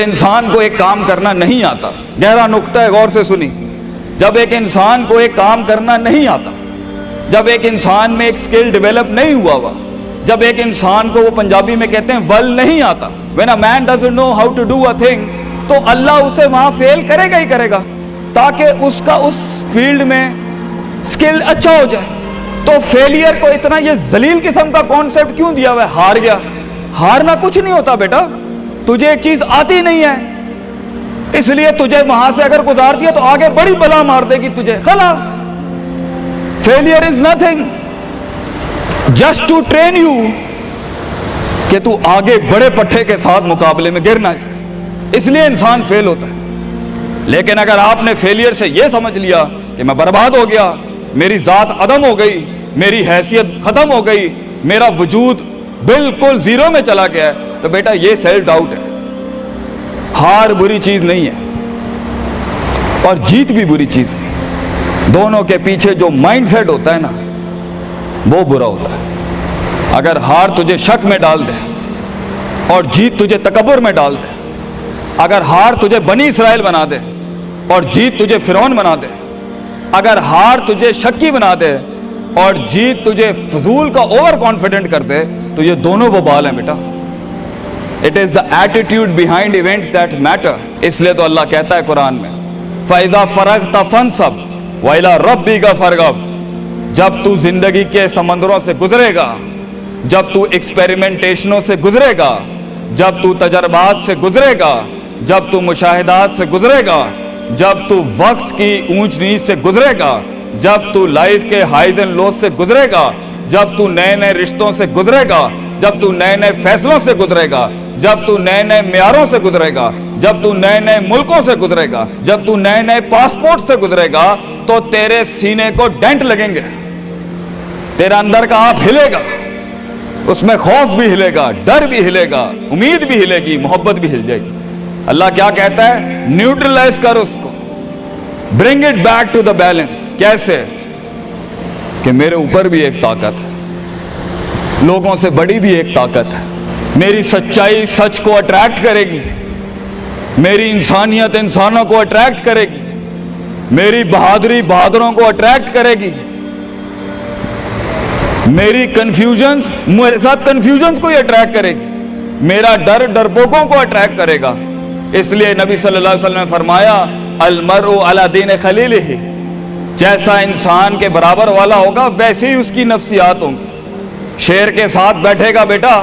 انسان کو ایک کام کرنا نہیں آتا، گہرا نقطہ ہے، غور سے سنی، جب ایک انسان کو ایک کام کرنا نہیں آتا، جب ایک انسان میں ایک سکل ڈیولپ نہیں ہوا، جب ایک انسان کو وہ پنجابی میں کہتے ہیں ول نہیں آتا، when a man doesn't know how to do a thing، تو اللہ اسے وہاں فیل کرے گا ہی کرے گا تاکہ اس کا اس فیلڈ میں سکل اچھا ہو جائے۔ تو فیلئر کو اتنا یہ ذلیل قسم کا کانسیپٹ کیوں دیا ہوا ہے؟ ہار گیا، ہارنا کچھ نہیں ہوتا بیٹا، تجھے ایک چیز آتی نہیں ہے اس لیے تجھے وہاں سے اگر گزار دیا تو آگے بڑی بلا مار دے گی تجھے، خلاص۔ Failure is nothing just to train you کہ تو آگے بڑے پٹھے کے ساتھ مقابلے میں گر نہ جائے، اس لیے انسان فیل ہوتا ہے۔ لیکن اگر آپ نے فیلئر سے یہ سمجھ لیا کہ میں برباد ہو گیا، میری ذات عدم ہو گئی، میری حیثیت ختم ہو گئی، میرا وجود بالکل زیرو میں چلا گیا ہے، تو بیٹا یہ سیلف ڈاؤٹ ہے۔ ہار بری چیز نہیں ہے اور جیت بھی بری چیز نہیں، دونوں کے پیچھے جو مائنڈ سیٹ ہوتا ہے نا وہ برا ہوتا ہے۔ اگر ہار تجھے شک میں ڈال دے اور جیت تجھے تکبر میں ڈال دے، اگر ہار تجھے بنی اسرائیل بنا دے اور جیت تجھے فرعون بنا دے، اگر ہار تجھے شکی بنا دے اور جیت تجھے فضول کا اوور کانفیڈنٹ کر دے، تو یہ دونوں وبال ہیں بیٹا۔ It is the attitude behind events that matter۔ اس لیے تو اللہ کہتا ہے قرآن میں فَإِذَا فَرَغْتَ فَانْصَبْ وَإِلَىٰ رَبِّكَ فَارْغَب۔ جب تو زندگی کے سمندروں سے گزرے گا، جب تو ایکسپیریمنٹیشنوں سے گزرے گا، جب تو تجربات سے گزرے گا، جب تو مشاہدات سے گزرے گا، جب تو وقت کی اونچ نیچ سے گزرے گا، جب تو لائف کے ہائیز اینڈ لوز سے گزرے گا، جب تو نئے نئے رشتوں سے گزرے گا، جب تو نئے نئے فیصلوں سے گزرے گا، جب تو نئے نئے معیاروں سے گزرے گا، جب تو نئے نئے ملکوں سے گزرے گا، جب تو نئے نئے پاسپورٹ سے گزرے گا، تو تیرے سینے کو ڈینٹ لگیں گے، تیرا اندر کا آپ ہلے گا، اس میں خوف بھی ہلے گا، ڈر بھی ہلے گا، امید بھی ہلے گی، محبت بھی ہل جائے گی۔ اللہ کیا کہتا ہے؟ نیوٹرلائز کر اس کو، bring it back to the balance. کیسے؟ کہ میرے اوپر بھی ایک طاقت ہے، لوگوں سے بڑی بھی ایک طاقت ہے، میری سچائی سچ کو اٹریکٹ کرے گی، میری انسانیت انسانوں کو اٹریکٹ کرے گی، میری بہادری بہادروں کو اٹریکٹ کرے گی، میری کنفیوژنز میرے ساتھ کنفیوژنز کو ہی اٹریکٹ کرے گی، میرا ڈر ڈرپوکوں کو اٹریکٹ کرے گا۔ اس لیے نبی صلی اللہ علیہ وسلم نے فرمایا المرء علی دین خلیلہ، جیسا انسان کے برابر والا ہوگا ویسے ہی اس کی نفسیات ہوں گی۔ شیر کے ساتھ بیٹھے گا بیٹا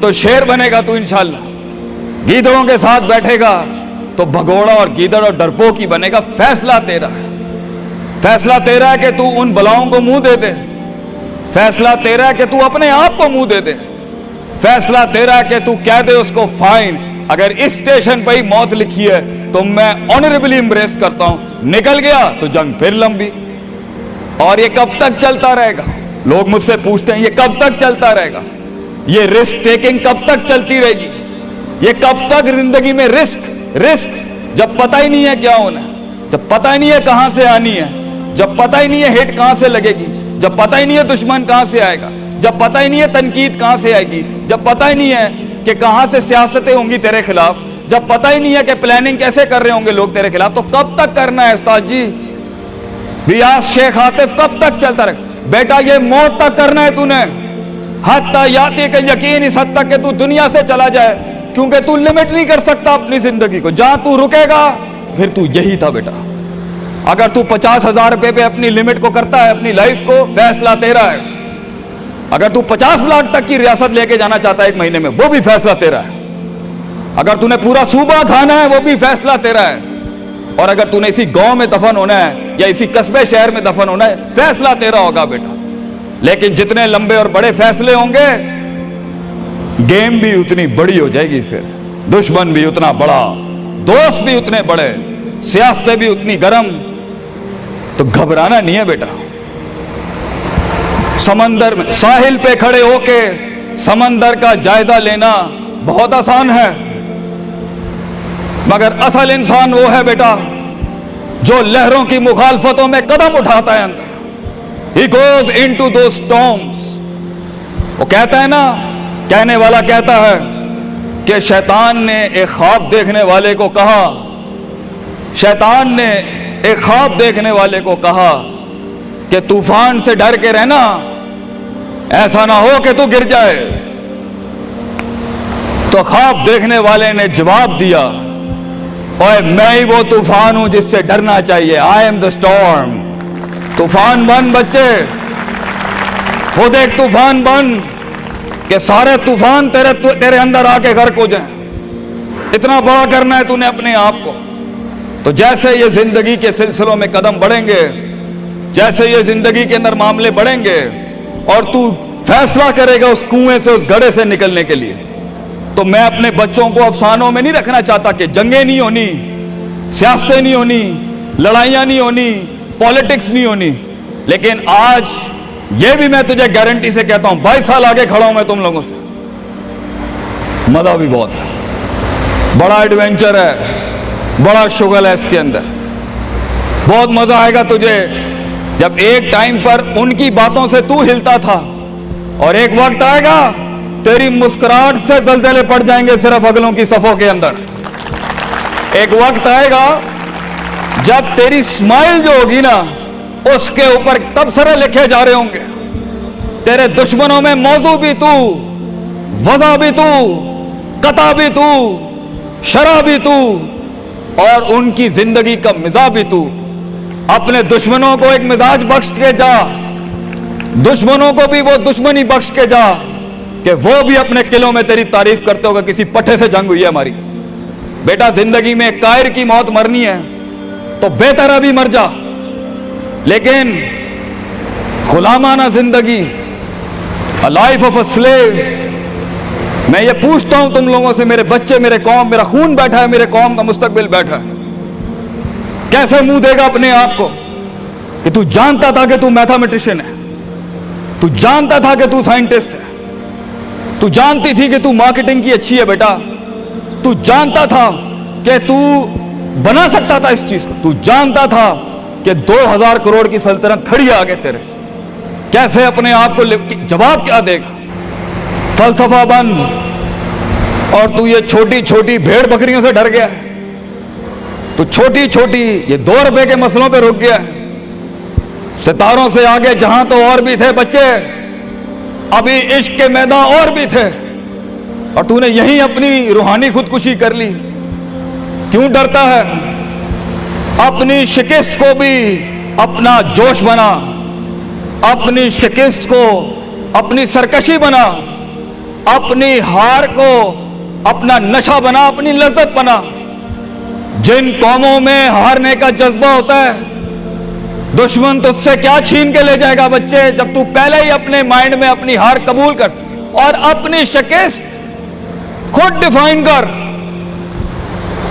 تو شیر بنے گا تو انشاءاللہ، گیدڑوں کے ساتھ بیٹھے گا تو بھگوڑا اور گیدڑ اور ڈرپوک ہی بنے گا۔ فیصلہ تیرا ہے، فیصلہ تیرا ہے کہ تو ان بلاؤں کو منہ دے دے، فیصلہ تیرا ہے کہ تو اپنے آپ کو منہ دے دے، فیصلہ تیرا ہے کہ تو کہہ دے اس کو فائن، اگر اس اسٹیشن پہ ہی موت لکھی ہے تو میں آنریبلی امبریس کرتا ہوں، نکل گیا تو جنگ پھر لمبی۔ اور یہ کب تک چلتا رہے گا؟ لوگ مجھ سے پوچھتے ہیں یہ کب تک چلتا رہے گا؟ یہ رسک ٹیکنگ کب تک چلتی رہے گی؟ یہ کب تک زندگی میں رسک جب پتہ ہی نہیں ہے کیا ہونا ہے، جب پتہ ہی نہیں ہے کہاں سے آنی ہے، جب پتہ ہی نہیں ہے ہٹ کہاں سے لگے گی، جب پتہ ہی نہیں ہے دشمن کہاں سے آئے گا، جب پتہ ہی نہیں ہے تنقید کہاں سے آئے گی، جب پتہ ہی نہیں ہے کہ کہاں سے سیاستیں ہوں گی تیرے خلاف، جب پتہ ہی نہیں ہے کہ پلاننگ کیسے کر رہے ہوں گے لوگ تیرے خلاف، تو کب تک کرنا ہے استاد جی؟ ریاض شیخ عاطف کب تک چلتا رہے؟ بیٹا یہ موت تک کرنا ہے تو نے، حتی یاتی کہ یقین اس حد تک کہ تو دنیا سے چلا جائے، کیونکہ تو لمٹ نہیں کر سکتا اپنی زندگی کو، جہاں تو رکے گا پھر تو یہی تھا بیٹا۔ اگر تو 50,000 روپے پہ اپنی لمٹ کو کرتا ہے اپنی لائف کو، فیصلہ تیرا ہے۔ اگر تو 50 لاکھ تک کی ریاست لے کے جانا چاہتا ہے ایک مہینے میں، وہ بھی فیصلہ تیرا ہے۔ اگر تو نے پورا صوبہ کھانا ہے وہ بھی فیصلہ تیرا ہے۔ اور اگر تو نے اسی گاؤں میں دفن ہونا ہے یا اسی قصبے شہر میں دفن ہونا ہے، فیصلہ تیرا ہوگا بیٹا۔ لیکن جتنے لمبے اور بڑے فیصلے ہوں گے، گیم بھی اتنی بڑی ہو جائے گی، پھر دشمن بھی اتنا بڑا، دوست بھی اتنے بڑے، سیاستیں بھی اتنی گرم۔ تو گھبرانا نہیں ہے بیٹا۔ سمندر میں ساحل پہ کھڑے ہو کے سمندر کا جائزہ لینا بہت آسان ہے، مگر اصل انسان وہ ہے بیٹا جو لہروں کی مخالفتوں میں قدم اٹھاتا ہے اندر۔ He goes into those storms۔ وہ کہتا ہے نا، کہنے والا کہتا ہے کہ شیطان نے ایک خواب دیکھنے والے کو کہا، شیطان نے ایک خواب دیکھنے والے کو کہا کہ طوفان سے ڈر کے رہنا، ایسا نہ ہو کہ تو گر جائے۔ تو خواب دیکھنے والے نے جواب دیا، اوے میں ہی وہ طوفان ہوں جس سے ڈرنا چاہیے، آئی ایم دا اسٹارم۔ طوفان بن بچے، خود ایک طوفان بن کہ سارے طوفان تیرے اندر آ کے غرق ہو جائیں۔ اتنا بڑا کرنا ہے تو نے اپنے آپ کو۔ تو جیسے یہ زندگی کے سلسلوں میں قدم بڑھیں گے، جیسے یہ زندگی کے اندر معاملے بڑھیں گے اور تو فیصلہ کرے گا اس کنویں سے، اس گڑھے سے نکلنے کے لیے، تو میں اپنے بچوں کو افسانوں میں نہیں رکھنا چاہتا کہ جنگیں نہیں ہونی، سیاستیں نہیں ہونی، لڑائیاں نہیں ہونی، پالیٹکس نہیں ہونی، لیکن آج یہ بھی میں تجھے گارنٹی سے کہتا ہوں، 22 سال آگے کھڑا ہوں میں تم لوگوں سے، مزہ بھی بہت ہے، بڑا ایڈونچر ہے، بڑا شغل ہے اس کے اندر، بہت مزہ آئے گا تجھے جب ایک ٹائم پر ان کی باتوں سے تو ہلتا تھا اور ایک وقت آئے گا تیری مسکراہٹ سے زلزلے پڑ جائیں گے صرف اگلوں کی صفوں کے اندر۔ ایک وقت آئے گا جب تیری اسمائل جو ہوگی نا اس کے اوپر تبصرے لکھے جا رہے ہوں گے، تیرے دشمنوں میں موضوع بھی تو، وضع بھی تو، قطع بھی تو، شرح بھی تو، اور ان کی زندگی کا مزاج بھی تو۔ اپنے دشمنوں کو ایک مزاج بخش کے جا، دشمنوں کو بھی وہ دشمنی بخش کے جا کہ وہ بھی اپنے قلعوں میں تیری تعریف کرتے ہوگا کسی پٹھے سے جنگ ہوئی ہے ہماری۔ بیٹا زندگی میں قائر کی موت مرنی ہے تو بہتر ابھی مر جا، لیکن غلامانہ زندگی، a life of a slave۔ میں یہ پوچھتا ہوں تم لوگوں سے، میرے بچے، میرے قوم، میرا خون بیٹھا ہے، میرے قوم کا مستقبل بیٹھا ہے، کیسے منہ دے گا اپنے آپ کو کہ تو جانتا تھا کہ تو میتھمیٹیشین ہے، تو جانتا تھا کہ تو سائنٹسٹ ہے، تو جانتی تھی کہ تو مارکیٹنگ کی اچھی ہے بیٹا، تو جانتا تھا کہ تو بنا سکتا تھا اس چیز کو، تو جانتا تھا کہ 2000 کروڑ کی سلطنت کھڑی ہے آگے تیرے، کیسے اپنے آپ کو جواب کیا دے گا؟ فلسفہ بن، اور تو یہ چھوٹی چھوٹی بھیڑ بکریوں سے ڈر گیا ہے، تو چھوٹی چھوٹی یہ 2 روپے کے مسئلوں پہ رک گیا ہے۔ ستاروں سے آگے جہاں تو اور بھی تھے بچے، ابھی عشق کے میدان اور بھی تھے، اور تو نے یہیں اپنی روحانی خودکشی کر لی۔ کیوں ڈرتا ہے؟ اپنی شکست کو بھی اپنا جوش بنا، اپنی شکست کو اپنی سرکشی بنا، اپنی ہار کو اپنا نشہ بنا، اپنی لذت بنا۔ جن قوموں میں ہارنے کا جذبہ ہوتا ہے، دشمن تجھ سے کیا چھین کے لے جائے گا بچے، جب تو پہلے ہی اپنے مائنڈ میں اپنی ہار قبول کر اور اپنی شکست خود ڈیفائن کر۔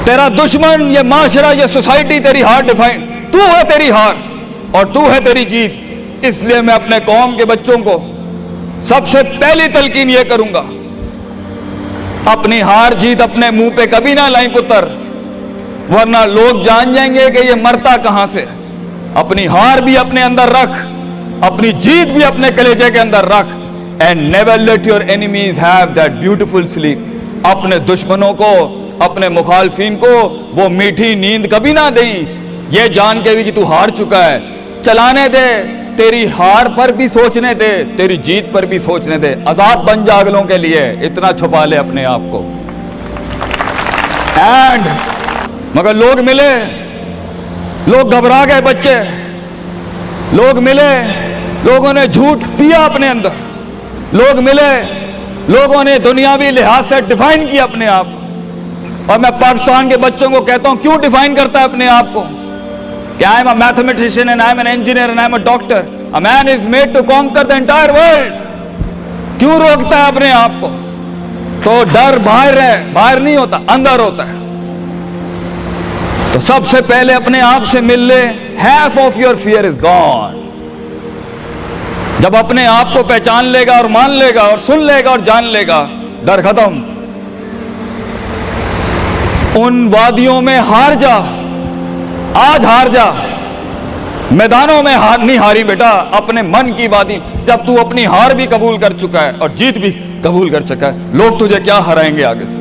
تیرا دشمن، یہ معاشرہ، یہ سوسائٹی تیری ہار ڈیفائن، تو ہے تیری ہار اور تو ہے تیری جیت۔ اس لیے میں اپنے قوم کے بچوں کو سب سے پہلی تلقین یہ کروں گا، اپنی ہار جیت اپنے منہ پہ کبھی نہ لائیں پتر، ورنہ لوگ جان جائیں گے کہ یہ مرتا کہاں سے۔ اپنی ہار بھی اپنے اندر رکھ، اپنی جیت بھی اپنے کلیجے کے اندر رکھ، and never let your enemies have that beautiful sleep۔ اپنے دشمنوں کو، اپنے مخالفین کو وہ میٹھی نیند کبھی نہ دیں، یہ جان کے بھی کہ تو ہار چکا ہے۔ چلانے دے، تیری ہار پر بھی سوچنے دے، تیری جیت پر بھی سوچنے دے، عذاب بن جا اگلوں کے لیے، اتنا چھپا لے اپنے آپ کو۔ اینڈ مگر لوگ ملے، لوگ گھبرا گئے بچے، لوگ ملے، لوگوں نے جھوٹ پیا اپنے اندر، لوگ ملے، لوگوں نے دنیاوی لحاظ سے ڈیفائن کیا اپنے آپ کو۔ اور میں پاکستان کے بچوں کو کہتا ہوں، کیوں ڈیفائن کرتا ہے اپنے آپ کو کہ I am a mathematician and I am an engineer and I am a doctor۔ A man is made to conquer the entire world۔ کیوں روکتا ہے اپنے آپ کو؟ تو ڈر باہر ہے، باہر نہیں ہوتا، اندر ہوتا ہے۔ تو سب سے پہلے اپنے آپ سے مل لے، half of your fear is gone۔ جب اپنے آپ کو پہچان لے گا اور مان لے گا اور سن لے گا اور جان لے گا، ڈر ختم۔ ان وادیوں میں ہار جا، آج ہار جا، میدانوں میں ہار نہیں ہاری بیٹا، اپنے من کی وادی۔ جب تو اپنی ہار بھی قبول کر چکا ہے اور جیت بھی قبول کر چکا ہے، لوگ تجھے کیا ہرائیں گے آگے سے؟